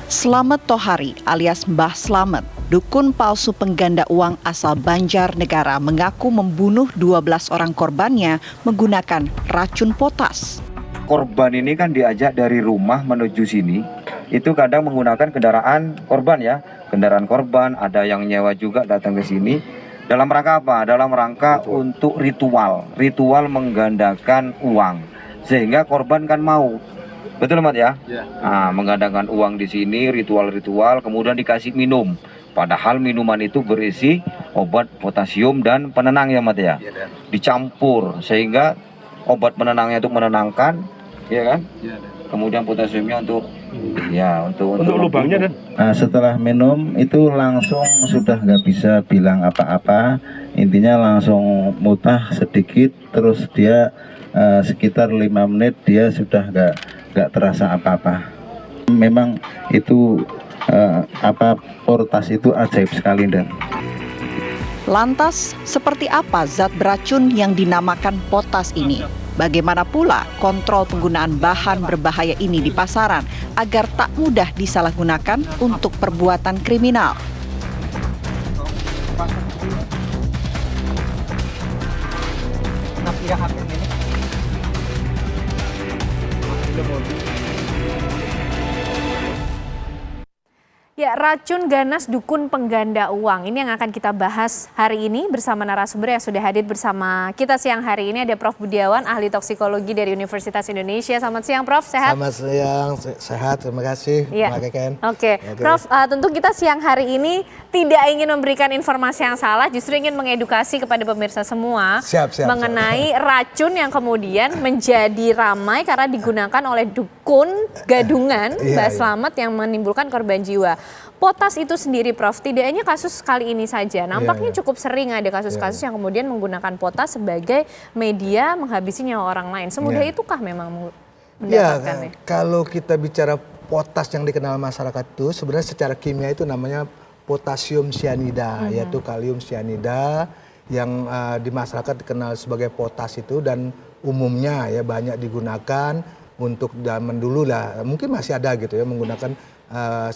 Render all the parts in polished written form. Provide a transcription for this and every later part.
Slamet Tohari alias Mbah Slamet, dukun palsu pengganda uang asal Banjarnegara, mengaku membunuh 12 orang korbannya menggunakan racun potas. Korban ini kan diajak dari rumah menuju sini, itu kadang menggunakan kendaraan korban ya. Kendaraan korban, ada yang nyewa juga datang ke sini. Dalam rangka apa? Dalam rangka untuk ritual menggandakan uang. Sehingga korban kan mau. Betul Mat ya? Nah, menggandakan uang di sini, ritual-ritual, kemudian dikasih minum. Padahal minuman itu berisi obat potasium dan penenang ya Mat ya? Dicampur sehingga obat penenangnya untuk menenangkan, ya kan? Kemudian potasiumnya untuk lubangnya dan. Nah, setelah minum itu langsung sudah nggak bisa bilang apa-apa. Intinya langsung mutah sedikit, terus dia sekitar 5 menit dia sudah nggak terasa apa-apa. Memang itu potas itu ajaib sekali dan. Lantas, seperti apa zat beracun yang dinamakan potas ini? Bagaimana pula kontrol penggunaan bahan berbahaya ini di pasaran agar tak mudah disalahgunakan untuk perbuatan kriminal? Ya, racun ganas dukun pengganda uang. Ini yang akan kita bahas hari ini bersama narasumber yang sudah hadir bersama kita siang hari ini. Ada Prof. Budiawan, ahli toksikologi dari Universitas Indonesia. Selamat siang Prof, sehat? Selamat siang, sehat, terima kasih. Ya. Oke. Prof, tentu kita siang hari ini tidak ingin memberikan informasi yang salah, justru ingin mengedukasi kepada pemirsa semua mengenai racun yang kemudian menjadi ramai karena digunakan oleh dukun gadungan Mbah Slamet yang menimbulkan korban jiwa. Potas itu sendiri Prof, tidak hanya kasus kali ini saja, nampaknya cukup sering ada kasus-kasus yang kemudian menggunakan potas sebagai media menghabisi nyawa orang lain. Semudah itukah memang mendapatkannya? Kalau kita bicara potas yang dikenal masyarakat itu sebenarnya secara kimia itu namanya potasium cyanida, yaitu kalium cyanida yang di masyarakat dikenal sebagai potas itu, dan umumnya ya banyak digunakan untuk zaman dulu lah, mungkin masih ada gitu ya, menggunakan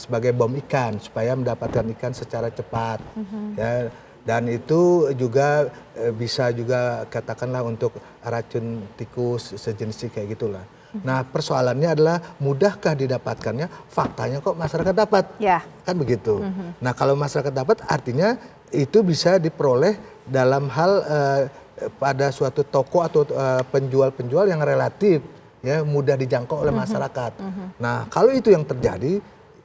sebagai bom ikan supaya mendapatkan ikan secara cepat ya, dan itu juga bisa juga katakanlah untuk racun tikus sejenis kayak gitulah. Nah, persoalannya adalah mudahkah didapatkannya? Faktanya kok masyarakat dapat, kan begitu. Nah, kalau masyarakat dapat artinya itu bisa diperoleh dalam hal pada suatu toko atau penjual-penjual yang relatif ya mudah dijangkau oleh masyarakat. Nah, kalau itu yang terjadi,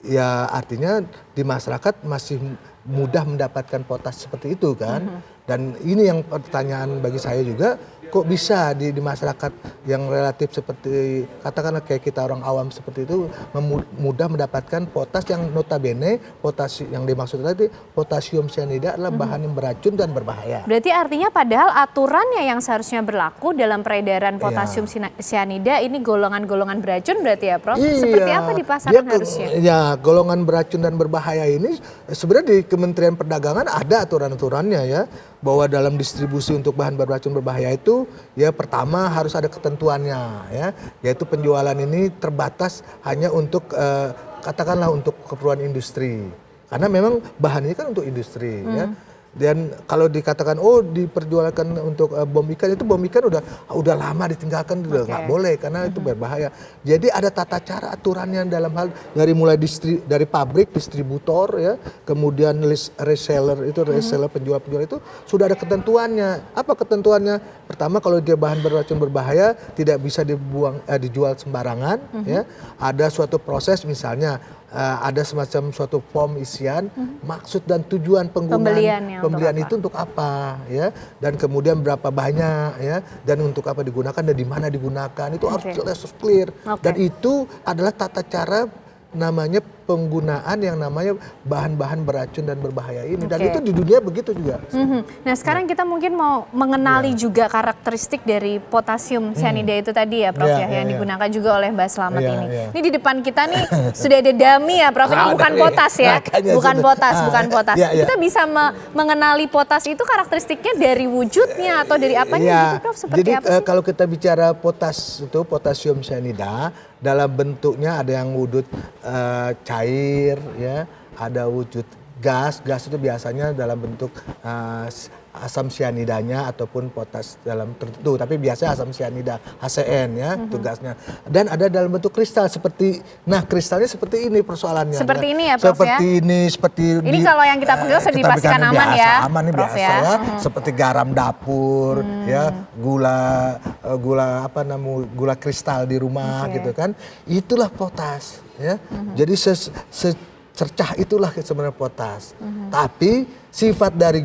ya artinya di masyarakat masih mudah mendapatkan potas seperti itu kan. Dan ini yang pertanyaan bagi saya juga, kok bisa di masyarakat yang relatif seperti katakanlah kayak kita orang awam seperti itu mudah mendapatkan potas yang notabene potas yang dimaksud tadi potasium cyanida adalah bahan yang beracun dan berbahaya. Berarti artinya padahal aturannya yang seharusnya berlaku dalam peredaran potasium cyanida ini golongan-golongan beracun berarti ya Prof? Seperti apa di pasaran harusnya? Ya, golongan beracun dan berbahaya ini sebenarnya di Kementerian Perdagangan ada aturan-aturannya ya, bahwa dalam distribusi untuk bahan beracun berbahaya itu ya pertama harus ada ketentuannya ya, yaitu penjualan ini terbatas hanya untuk katakanlah untuk keperluan industri, karena memang bahan ini kan untuk industri ya. Dan kalau dikatakan diperjualkan untuk bom ikan, itu bom ikan udah lama ditinggalkan, udah nggak boleh karena itu berbahaya. Jadi ada tata cara aturannya dalam hal dari mulai dari pabrik, distributor ya, kemudian reseller itu reseller penjual-penjual itu sudah ada ketentuannya. Apa ketentuannya? Pertama, kalau dia bahan beracun berbahaya tidak bisa dijual sembarangan ya. Ada suatu proses, misalnya ada semacam suatu form isian maksud dan tujuan pembelian itu untuk apa ya, dan kemudian berapa banyak ya, dan untuk apa digunakan dan di mana digunakan, itu harus jelas clear. Dan itu adalah tata cara namanya penggunaan yang namanya bahan-bahan beracun dan berbahaya ini, dan itu di dunia begitu juga. Nah, sekarang kita mungkin mau mengenali juga karakteristik dari potasium cyanida itu tadi ya Prof yang digunakan juga oleh Mbah Slamet ini. Ini di depan kita nih sudah ada dummy ya Prof, ini bukan potas ya, bukan potas. Kita bisa mengenali potas itu karakteristiknya dari wujudnya atau dari apanya gitu Prof, seperti jadi, apa sih? Kalau kita bicara potas itu potasium cyanida, dalam bentuknya ada yang wudut cair, ya, ada wujud gas. Gas itu biasanya dalam bentuk asam sianidanya ataupun potas dalam tertentu, tapi biasanya asam sianida HCN ya tugasnya. Dan ada dalam bentuk kristal seperti, nah kristalnya seperti ini persoalannya. Seperti ini ya Prof seperti ya? Seperti ini kalau yang kita pegang sudah dipastikan aman biasa, ya aman nih Prof biasa ya, ya. Seperti garam dapur ya, gula kristal di rumah gitu kan, itulah potas ya. Jadi secercah itulah sebenarnya potas. Tapi sifat dari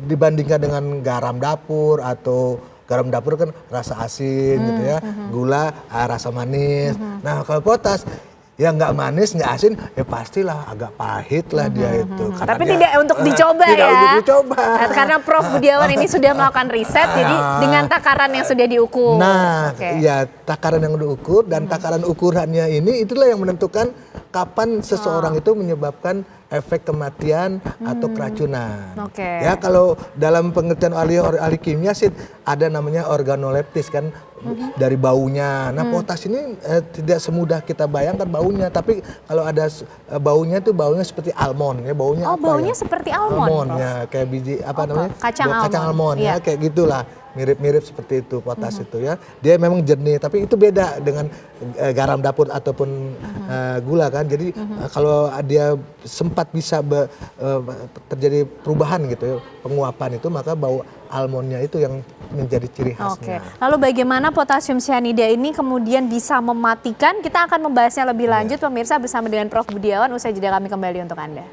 dibandingkan dengan garam dapur, atau garam dapur kan rasa asin gitu ya, gula rasa manis. Nah kalau potas ya nggak manis, nggak asin, ya pastilah agak pahit lah dia itu. Tapi tidak untuk dicoba tidak ya. untuk dicoba. Nah, karena Prof Budiawan ini sudah melakukan riset, jadi dengan takaran yang sudah diukur. Nah, ya takaran yang diukur dan takaran ukurannya ini itulah yang menentukan kapan seseorang itu menyebabkan efek kematian atau keracunan. Ya kalau dalam pengertian ahli kimia sih ada namanya organoleptis kan, dari baunya. Nah potas ini tidak semudah kita bayangkan baunya, tapi kalau ada baunya itu baunya seperti almond ya, baunya apa baunya ya? seperti almond. Almond ya, kayak biji namanya? Kacang almond iya. Ya, kayak gitulah. Mirip-mirip seperti itu potas itu ya. Dia memang jernih, tapi itu beda dengan garam dapur ataupun gula kan. Jadi kalau dia sempat bisa terjadi perubahan gitu ya, penguapan itu, maka bau almondnya itu yang menjadi ciri khasnya. Lalu bagaimana potasium sianida ini kemudian bisa mematikan? Kita akan membahasnya lebih lanjut pemirsa bersama dengan Prof Budiawan usai jeda kami kembali untuk Anda.